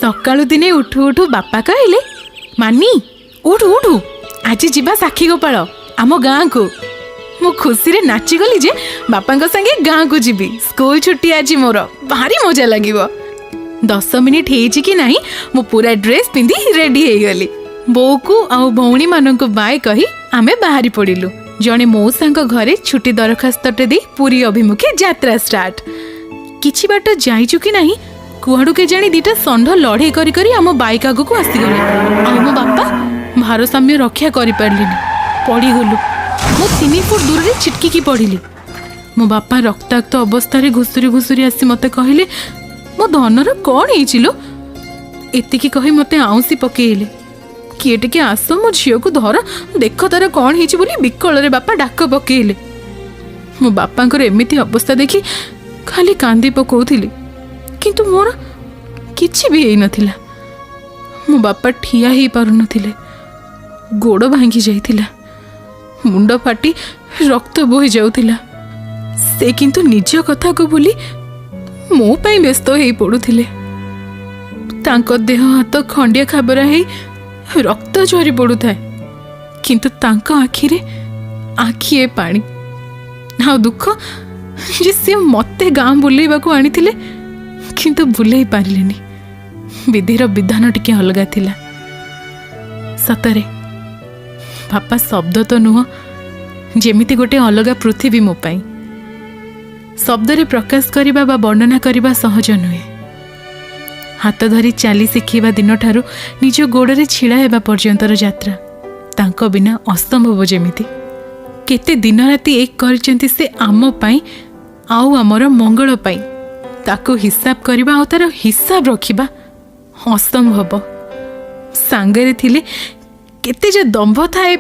सकाळु दिने उठु उठु बापा कहले, मानी उठ उठ आज जीवा साक्षी गोपाल आम गाँ को। मु खुशी रे नाची गली जे बापा संगे गाँ को जीवी। स्कूल छुट्टी आज मोर भारी मजा लगे। 10 मिनिट हेची कि नहीं मु पूरा ड्रेस पिंधि रेडी हो गली। बो को आउ भौणी मानक बाय कही आमे बाहरी पड़िलु। जने मौसा घरे छुट्टी दरखास्तटे दे पुरी अभिमुखे यात्रा स्टार्ट। किछि बाट जाइचु कि नहीं कुआड़ू के जानी दीटा षंढ लड़े करी करी आम बाइक आगक आसीगले। आ मो बापा भारसाम्य रक्षा करि पारलिनी, पड़ीगलु। मो 3 फुट दूर रे छिटकी पड़िली। मो बापा रक्ताक्त अवस्था रे घुसुरी घुसुरी आसी मते कहले, मो धनर कौन हेचिलो? एतिकी कही मते आउसी पकेइले। किए टिके आस मो झियो को धर देख तार कौन हेची बोली बिकल रे बापा डाक पकेइले। मो बापांकर एमिति अवस्था देखी खाली कांदी पकाउथिली, किंतु मोर किछि भी हेई नथिला। मो बापा ठिया हेई पारु नथिले, गोड़ भांगी जाइथिला, मुंड फाटी रक्त बोहि जाउथिला। से किंतु निज कथा को बोली मो पई व्यस्त हेई पड़ुथिले। तांको देह हाथ खंडिया खाबरा हेई रक्त झरी पड़ुथाए, किंतु तांको आखिरे आखिए पानी। आ दुख जे से मते गाँ बुलेबा को आनिथिले, किंतु बुले पारिलेनी। विधिर विधान टिके अलगा थिला। सतरे बापा शब्द तो नुह, जेमिति गोटे अलगा पृथ्वी मो पाई। शब्दरे प्रकाश करिबा बा वर्णना करिबा सहज नुहे। हाथ धरी चाली शिखिबा दिन ठारू निज गोड़े छिड़ा हेबा पर्यंतर यात्रा तांको बिना असंभव। जेमिति केते दिन राति एक करचंती से आम पाई आउ आमर मंगल पाई। ताको हिसाब करिबा आ तार हिसाब रखिबा असंभव। सांगरे थिले केते जे दंभ थाए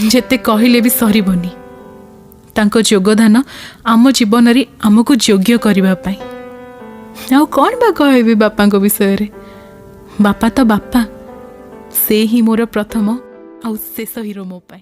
जेते कहिले भी सरीबनी। तांको योगदान आम जीवन रे आमको योग्य करिबा पाई। आ कौन बा कहबी बापा को विषय रे? बापा तो बापा, से ही मोर प्रथम आ शेष हीरो मो पाई।